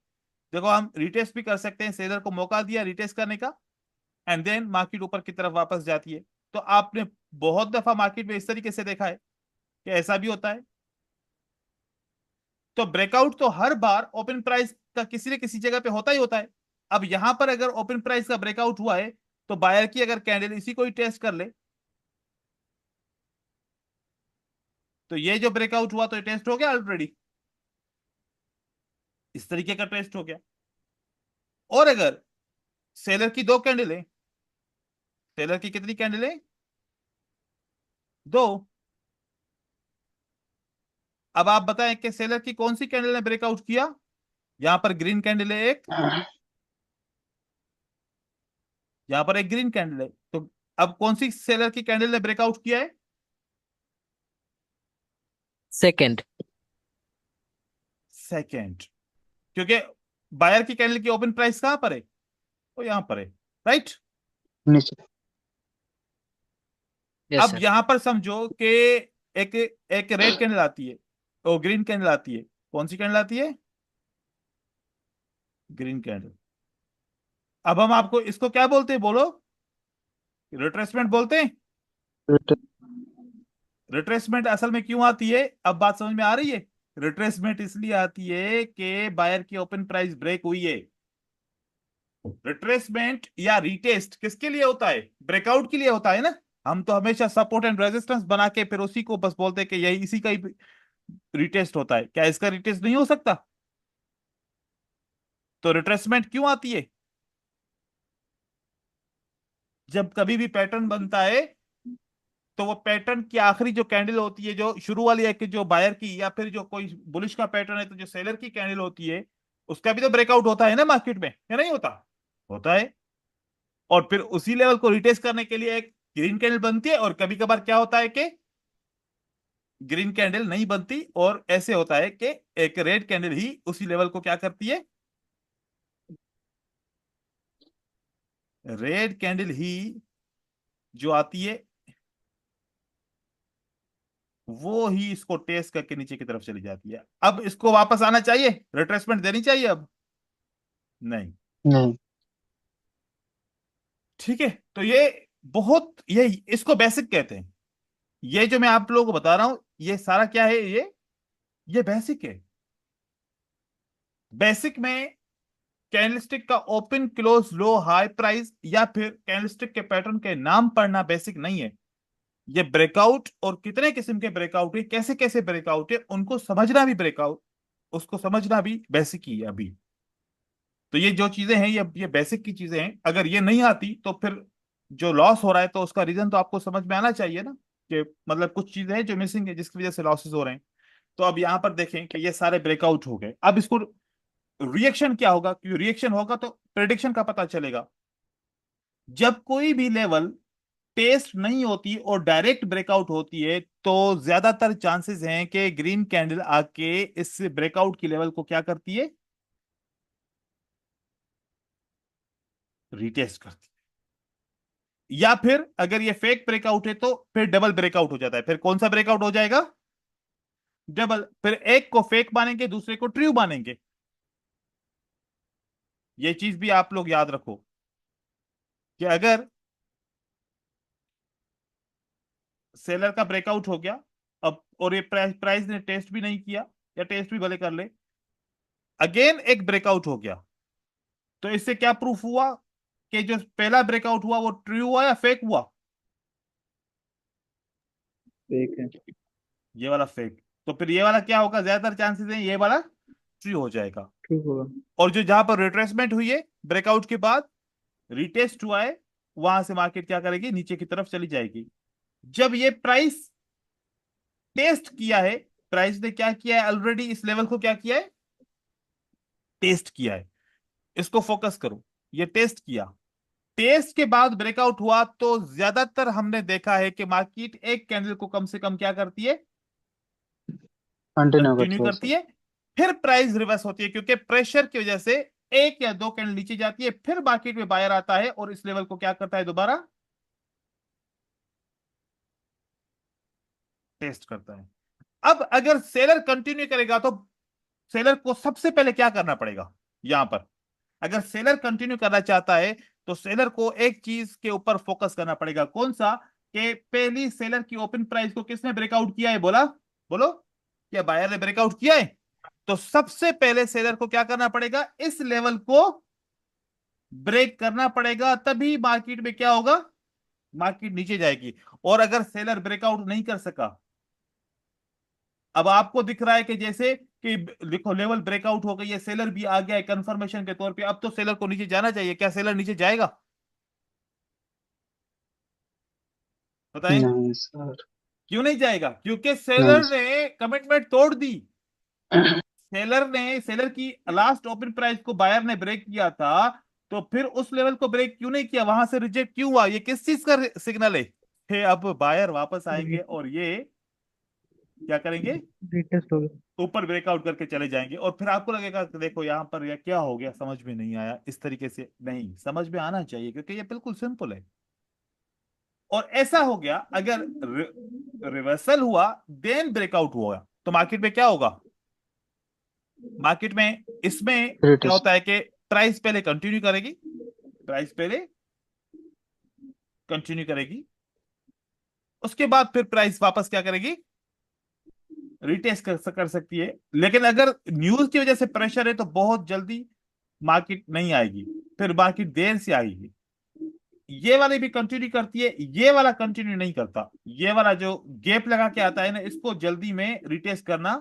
देखो, हम रिटेस्ट भी कर सकते हैं, सेलर को मौका दिया रिटेस्ट करने का, एंड देन मार्केट ऊपर की तरफ वापस जाती है। तो आपने बहुत दफा मार्केट में इस तरीके से देखा है कि ऐसा भी होता है। तो ब्रेकआउट तो हर बार ओपन प्राइस का किसी न किसी जगह पे होता ही होता है। अब यहां पर अगर ओपन प्राइस का ब्रेकआउट हुआ है तो बायर की अगर कैंडल इसी को ही टेस्ट कर ले, तो ये जो ब्रेकआउट हुआ तो ये टेस्ट हो गया ऑलरेडी, इस तरीके का टेस्ट हो गया। और अगर सेलर की दो कैंडल है, सेलर की कितनी कैंडल है, दो। अब आप बताएं कि सेलर की कौन सी कैंडल ने ब्रेकआउट किया। यहां पर ग्रीन कैंडल है एक, यहां पर एक ग्रीन कैंडल है। तो अब कौन सी सेलर की कैंडल ने ब्रेकआउट किया है, सेकंड। सेकेंड। क्योंकि बायर की कैंडल की ओपन प्राइस कहां पर है, वो यहां पर है, राइट। नीचे। यस अब सर। यहां पर समझो कि एक एक रेड कैंडल आती है और ग्रीन कैंडल आती है। कौन सी कैंडल आती है, ग्रीन कैंडल। अब हम आपको इसको क्या बोलते हैं, बोलो, रिट्रेसमेंट बोलते हैं। रिट्रेसमेंट असल में क्यों आती है, अब बात समझ में आ रही है। रिट्रेसमेंट इसलिए आती है कि बायर की ओपन प्राइस ब्रेक हुई है। रिट्रेसमेंट या रिटेस्ट किसके लिए होता है, ब्रेकआउट के लिए होता है ना। हम तो हमेशा सपोर्ट एंड रेजिस्टेंस बना के फिर उसी को बस बोलते हैं कि यही इसी का ही रिटेस्ट होता है। क्या इसका रिटेस्ट नहीं हो सकता? तो रिट्रेसमेंट क्यों आती है, जब कभी भी पैटर्न बनता है तो वो पैटर्न की आखिरी जो कैंडल होती है, जो शुरू वाली है कि जो बायर की, या फिर जो कोई बुलिश का पैटर्न है तो जो सेलर की कैंडल होती है, उसका भी तो ब्रेकआउट होता है ना मार्केट में, या नहीं होता? होता है। और फिर उसी लेवल को रिटेस्ट करने के लिए एक ग्रीन कैंडल बनती है। और कभी कभार क्या होता है कि ग्रीन कैंडल नहीं बनती और ऐसे होता है कि एक रेड कैंडल ही उसी लेवल को क्या करती है, रेड कैंडल ही जो आती है वो ही इसको टेस्ट करके नीचे की तरफ चली जाती है। अब इसको वापस आना चाहिए, रिट्रेसमेंट देनी चाहिए अब, नहीं। नहीं। ठीक है, तो ये इसको बेसिक कहते हैं। ये जो मैं आप लोगों को बता रहा हूं ये सारा क्या है, ये बेसिक है। बेसिक में कैंडलस्टिक का ओपन क्लोज लो हाई प्राइस या फिर कैंडलस्टिक के पैटर्न के नाम पढ़ना बेसिक नहीं है। ये ब्रेकआउट और कितने किस्म के ब्रेकआउट है, कैसे कैसे ब्रेकआउट है, उनको समझना भी ब्रेकआउट, उसको समझना भी बेसिक ही है अभी। तो ये जो चीजें हैं ये बेसिक की चीजें हैं, अगर ये नहीं आती तो फिर जो लॉस हो रहा है तो उसका रीजन तो आपको समझ में आना चाहिए ना, कि मतलब कुछ चीजें हैं जो मिसिंग है जिसकी वजह से लॉसेस हो रहे हैं। तो अब यहाँ पर देखें कि ये सारे ब्रेकआउट हो गए, अब इसको रिएक्शन क्या होगा, क्योंकि रिएक्शन होगा तो प्रेडिक्शन का पता चलेगा। जब कोई भी लेवल टेस्ट नहीं होती और डायरेक्ट ब्रेकआउट होती है तो ज्यादातर चांसेस हैं कि ग्रीन कैंडल आके इस ब्रेकआउट की लेवल को क्या करती है, रिटेस्ट करती है। या फिर अगर ये फेक ब्रेकआउट है तो फिर डबल ब्रेकआउट हो जाता है। फिर कौन सा ब्रेकआउट हो जाएगा, डबल। फिर एक को फेक मानेंगे, दूसरे को ट्रू मानेंगे। ये चीज भी आप लोग याद रखो कि अगर सेलर का ब्रेकआउट हो गया अब और ये प्राइस ने टेस्ट भी नहीं किया, या टेस्ट भी भले कर ले, अगेन एक ब्रेकआउट हो गया, तो इससे क्या प्रूफ हुआ कि जो पहला ब्रेकआउट हुआ वो ट्रू हुआ या फेक हुआ, फेक है। ये वाला फेक। तो फिर ये वाला क्या होगा, ज्यादातर चांसेस है ये वाला ट्रू हो जाएगा। ट्रू होगा। और जो जहां पर रिट्रेसमेंट हुई है ब्रेकआउट के बाद, रिटेस्ट हुआ है, वहां से मार्केट क्या करेगी, नीचे की तरफ चली जाएगी। जब ये प्राइस टेस्ट किया है, प्राइस ने क्या किया है, ऑलरेडी इस लेवल को क्या किया है, टेस्ट किया है। इसको फोकस करो, ये टेस्ट किया, टेस्ट के बाद ब्रेकआउट हुआ तो ज्यादातर हमने देखा है कि मार्केट एक कैंडल को कम से कम क्या करती है, कंटिन्यू कंटिन्यू करते करती है। फिर प्राइस रिवर्स होती है क्योंकि प्रेशर की वजह से एक या दो कैंडल नीचे जाती है, फिर मार्केट में बायर आता है और इस लेवल को क्या करता है, दोबारा टेस्ट करता है। अब अगर सेलर कंटिन्यू करेगा तो सेलर को सबसे पहले क्या करना पड़ेगा, यहां पर अगर सेलर कंटिन्यू करना चाहता है तो सेलर को एक चीज के ऊपर फोकस करना पड़ेगा, कौन सा, कि पहली सेलर की ओपन प्राइस को किसने ब्रेकआउट किया है, बोला, बोलो, क्या बायर ने ब्रेकआउट किया है। तो सबसे पहले सेलर को क्या करना पड़ेगा, इस लेवल को ब्रेक करना पड़ेगा, तभी मार्केट में क्या होगा, मार्केट नीचे जाएगी। और अगर सेलर ब्रेकआउट नहीं कर सका, अब आपको दिख रहा है कि जैसे कि लिखो लेवल ब्रेकआउट हो गई है, सेलर भी आ गया है कंफर्मेशन के तौर पे, अब तो सेलर को नीचे जाना चाहिए, क्या सेलर नीचे जाएगा, बताएं। नहीं सर। क्यों नहीं जाएगा, क्योंकि नहीं सेलर ने कमिटमेंट तोड़ दी। सेलर की लास्ट ओपन प्राइस को बायर ने ब्रेक किया था, तो फिर उस लेवल को ब्रेक क्यों नहीं किया, वहां से रिजेक्ट क्यों हुआ, ये किस चीज का सिग्नल है, अब बायर वापस आएंगे और ये क्या करेंगे, रिटेस्ट हो गया। ऊपर ब्रेकआउट करके चले जाएंगे। और फिर आपको लगेगा कि देखो यहाँ पर यह क्या हो गया, समझ में नहीं आया, इस तरीके से नहीं, समझ में आना चाहिए क्योंकि ये बिल्कुल सिंपल है। और ऐसा हो गया, अगर रिवर्सल हुआ देन ब्रेकआउट हुआ तो मार्केट में क्या होगा, मार्केट में इसमें क्या रिटेस्ट। होता है कि प्राइस पहले कंटिन्यू करेगी, प्राइस पहले कंटिन्यू करेगी, उसके बाद फिर प्राइस वापस क्या करेगी, रिटेस्ट कर सकती है। लेकिन अगर न्यूज की वजह से प्रेशर है तो बहुत जल्दी मार्केट नहीं आएगी, फिर मार्केट देर से आएगी। ये वाली भी कंटिन्यू करती है, ये वाला कंटिन्यू नहीं करता, ये वाला जो गैप लगा के आता है ना, इसको जल्दी में रिटेस्ट करना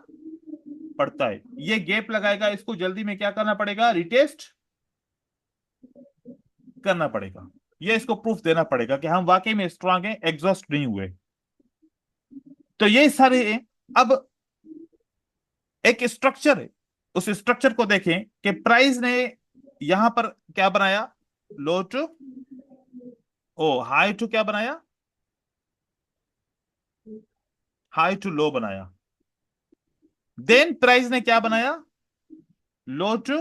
पड़ता है। ये गैप लगाएगा, इसको जल्दी में क्या करना पड़ेगा, रिटेस्ट करना पड़ेगा। ये इसको प्रूफ देना पड़ेगा कि हम वाकई में स्ट्रांग हैं, एग्जॉस्ट नहीं हुए। तो ये सारे हैं। अब एक स्ट्रक्चर है, उस स्ट्रक्चर को देखें कि प्राइस ने यहां पर क्या बनाया, लो टू हाई टू क्या बनाया, हाई टू लो बनाया। देन प्राइस ने क्या बनाया, लो टू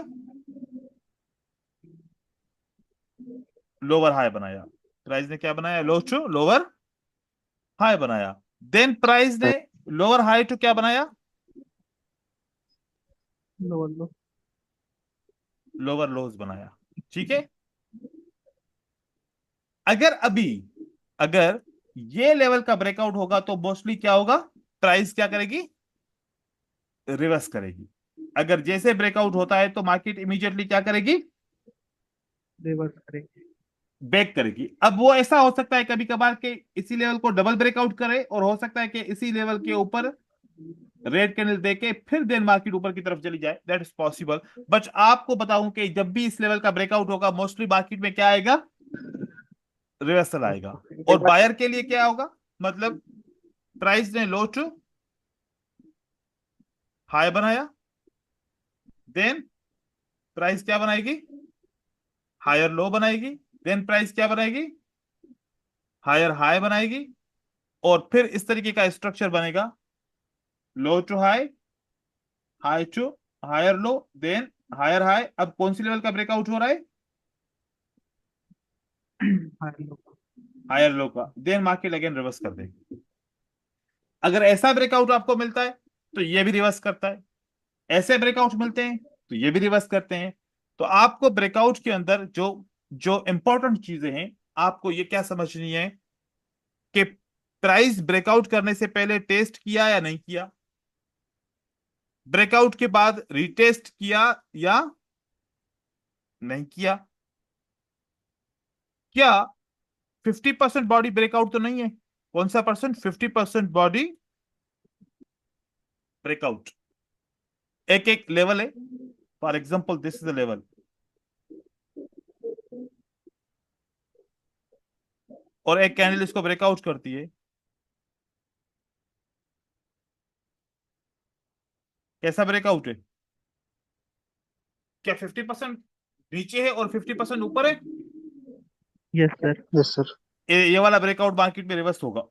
लोअर हाई बनाया। प्राइस ने क्या बनाया, लो टू लोअर हाई बनाया। देन प्राइस ने लोअर हाई टू क्या बनाया, लोअर लो। लोअर लोज बनाया। ठीक है, अगर अभी अगर ये लेवल का ब्रेकआउट होगा तो मोस्टली क्या होगा, प्राइस क्या करेगी, रिवर्स करेगी। अगर जैसे ब्रेकआउट होता है तो मार्केट इमीडिएटली क्या करेगी, रिवर्स करेंगे। ब्रेक करेगी। अब वो ऐसा हो सकता है कभी कभार के इसी लेवल को डबल ब्रेकआउट करे, और हो सकता है कि इसी लेवल के ऊपर रेड कैंडल देके फिर देन मार्केट ऊपर की तरफ चली जाए, दैट इज पॉसिबल। बट आपको बताऊं कि जब भी इस लेवल का ब्रेकआउट होगा, मोस्टली मार्केट में क्या आएगा, रिवर्सल आएगा। और बायर के लिए क्या होगा, मतलब प्राइस ने लो टू हाई बनाया, देन प्राइस क्या बनाएगी, हायर लो बनाएगी, देन प्राइस क्या बनाएगी, हायर हाई बनाएगी, और फिर इस तरीके का स्ट्रक्चर बनेगा, low to high, high to higher low, then higher high. अब कौन सी लेवल का ब्रेकआउट हो रहा है, हायर लो का, देन मार्केट अगेन रिवर्स कर देगी। अगर ऐसा ब्रेकआउट आपको मिलता है तो ये भी रिवर्स करता है, ऐसे ब्रेकआउट मिलते हैं तो ये भी रिवर्स करते हैं। तो आपको ब्रेकआउट के अंदर जो जो इंपॉर्टेंट चीजें हैं, आपको ये क्या समझनी है कि प्राइस ब्रेकआउट करने से पहले टेस्ट किया या नहीं किया, ब्रेकआउट के बाद रीटेस्ट किया या नहीं किया, क्या 50% बॉडी ब्रेकआउट तो नहीं है, कौन सा परसेंट, 50% बॉडी ब्रेकआउट। एक एक लेवल है, for example this is the level, और एक कैंडल इसको ब्रेकआउट करती है, कैसा ब्रेकआउट है, क्या 50% नीचे है और 50% ऊपर है, यस सर, यस सर। ये वाला ब्रेकआउट मार्केट में रिवर्स होगा।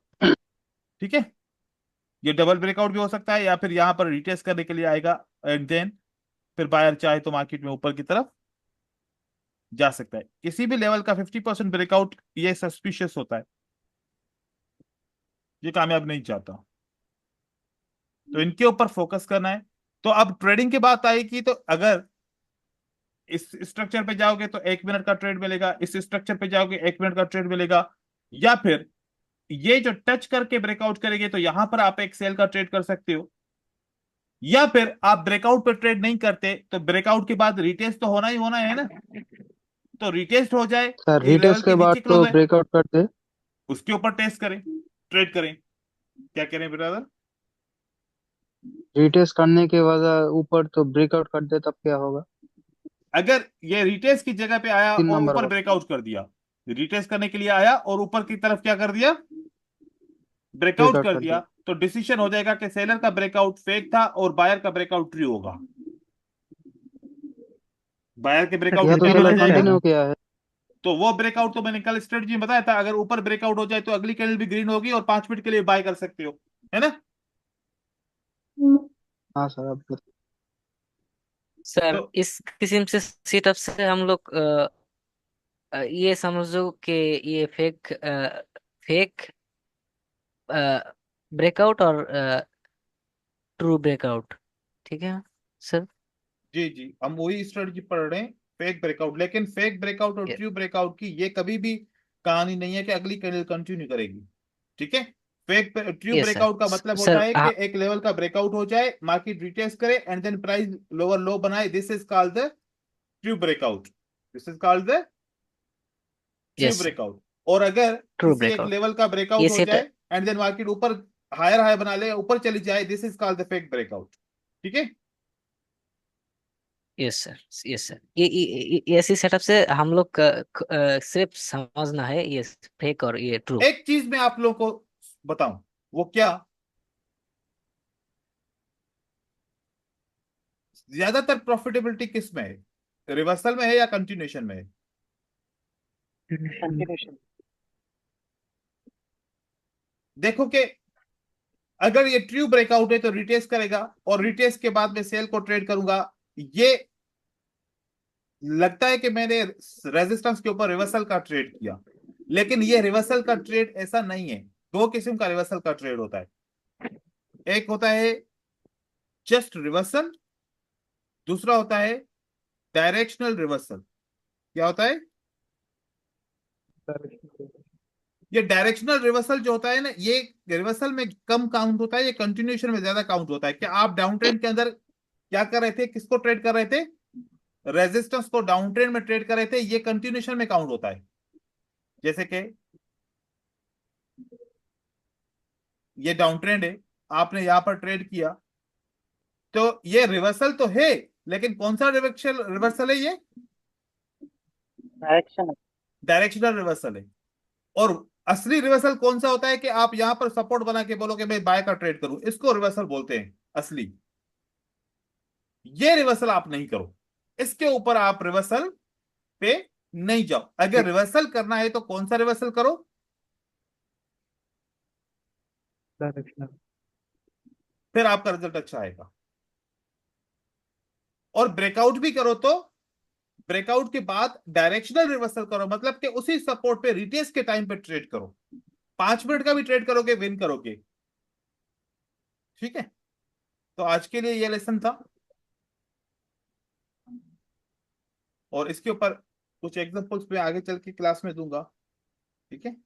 ठीक है, ये डबल ब्रेकआउट भी हो सकता है, या फिर यहां पर रिटेस्ट करने के लिए आएगा, एंड देन फिर बायर चाहे तो मार्केट में ऊपर की तरफ जा सकता है। किसी भी लेवल का 50% ब्रेकआउट ये सस्पिशियस होता है, ये कामयाब नहीं चाहता, तो इनके ऊपर फोकस करना है। तो अब ट्रेडिंग की बात आएगी, तो अगर इस स्ट्रक्चर पे जाओगे तो 1 मिनट का ट्रेड मिलेगा, इस स्ट्रक्चर पे जाओगे 1 मिनट का ट्रेड मिलेगा, या फिर ये जो टच करके ब्रेकआउट करेंगे तो यहां पर आप एक सेल का ट्रेड कर सकते हो, या फिर आप ब्रेकआउट पे ट्रेड नहीं करते तो ब्रेकआउट के बाद रिटेस्ट तो होना ही होना है ना, तो रिटेस्ट हो जाए, सर ये लेवल रिटेस्ट के के बाद नीचे तो क्लोज है, ब्रेकआउट करते, उसके ऊपर टेस्ट करें, ट्रेड करें। क्या करें ब्रदर, रिटेस्ट करने के बाद ऊपर तो ब्रेकआउट कर दे, तब क्या होगा? अगर ये रिटेस्ट की जगह पे आया 3 और नंबर ऊपर पर ब्रेकआउट कर दिया, रिटेस्ट करने के लिए आया और ऊपर की तरफ क्या कर दिया, ब्रेकआउट ब्रेकआउट कर कर दिया, दिया, तो डिसीजन हो जाएगा कि सेलर का ब्रेकआउट फेक था और बायर का ब्रेकआउट ट्रू होगा। बायर के ब्रेकआउट यह को तो क्या माना सेलर जाएगा, कंटिन्यू किया है। तो वो ब्रेकआउट तो मैंने कल स्ट्रेटजी में बताया था, अगर ऊपर ब्रेकआउट हो जाए तो अगली कैंडल भी ग्रीन होगी और 5 मिनट के लिए बाय कर सकते हो, है ना। हाँ सर, अब बता- सर तो इस किस्म से सेटअप से हम लोग ये समझो कि ये फेक ब्रेकआउट और ट्रू ब्रेकआउट, ठीक है सर। जी जी, हम वही स्ट्रेटजी पढ़ रहे हैं, फेक ब्रेकआउट। लेकिन फेक ब्रेकआउट और ट्रू ब्रेकआउट की ये कभी भी कहानी नहीं है कि अगली कैंडल कंटिन्यू करेगी। ठीक है, fake true yes sir. Breakout का मतलब होता सर है कि एक लेवल का ब्रेकआउट हो जाए, मार्केट रिटेस्ट करे and then price lower low बनाए, this is called the true breakout, this is called the true yes sir, breakout. और अगर ट्रू किसी एक ब्रेकआउट लेवल का ये ब्रेकआउट हो सेट। जाए एंड देन मार्केट ऊपर हायर हाई बना ले, ऊपर चली जाए, this is called the fake breakout. ठीक है, यस सर, यस सर, ये ऐसी सेटअप से हम लोग सिर्फ समझना है ये फेक और ये ट्रू। एक चीज मैं आप लोगों को बताऊं, वो क्या, ज्यादातर प्रॉफिटेबिलिटी किस में है, रिवर्सल में है या कंटिन्यूएशन में है। कंटिन्यूशन। देखो कि अगर ये ट्रू ब्रेकआउट है तो रिटेस्ट करेगा, और रिटेस्ट के बाद में सेल को ट्रेड करूंगा, ये लगता है कि मैंने रेजिस्टेंस के ऊपर रिवर्सल का ट्रेड किया, लेकिन ये रिवर्सल का ट्रेड ऐसा नहीं है। दो किस्म का रिवर्सल का ट्रेड होता है, एक होता है जस्ट रिवर्सल, दूसरा होता है डायरेक्शनल रिवर्सल। क्या होता है, ये डायरेक्शनल रिवर्सल जो होता है ना, ये रिवर्सल में कम काउंट होता है, ये कंटिन्यूएशन में ज्यादा काउंट होता है। क्या आप डाउन ट्रेंड के अंदर क्या कर रहे थे, किसको ट्रेड कर रहे थे, रेजिस्टेंस को डाउन ट्रेंड में ट्रेड कर रहे थे, ये कंटिन्यूएशन में काउंट होता है। जैसे कि ये डाउन ट्रेंड है, आपने यहां पर ट्रेड किया, तो ये रिवर्सल तो है, लेकिन कौन सा रिवर्सल रिवर्सल है ये? डायरेक्शन। डायरेक्शनल रिवर्सल है। और असली रिवर्सल कौन सा होता है कि आप यहां पर सपोर्ट बना के बोलो कि मैं बाय का ट्रेड करूं, इसको रिवर्सल बोलते हैं असली। ये रिवर्सल आप नहीं करो, इसके ऊपर आप रिवर्सल पे नहीं जाओ। अगर रिवर्सल करना है तो कौन सा रिवर्सल करो? डायरेक्शनल। फिर आपका रिजल्ट अच्छा आएगा। और ब्रेकआउट भी करो तो ब्रेकआउट के बाद डायरेक्शनल रिवर्सल करो, मतलब कि उसी सपोर्ट पे रिटेस्ट के टाइम पे ट्रेड करो। 5 मिनट का भी ट्रेड करोगे, विन करोगे। ठीक है, तो आज के लिए ये लेसन था, और इसके ऊपर कुछ एग्जांपल्स मैं आगे चल के क्लास में दूंगा। ठीक है।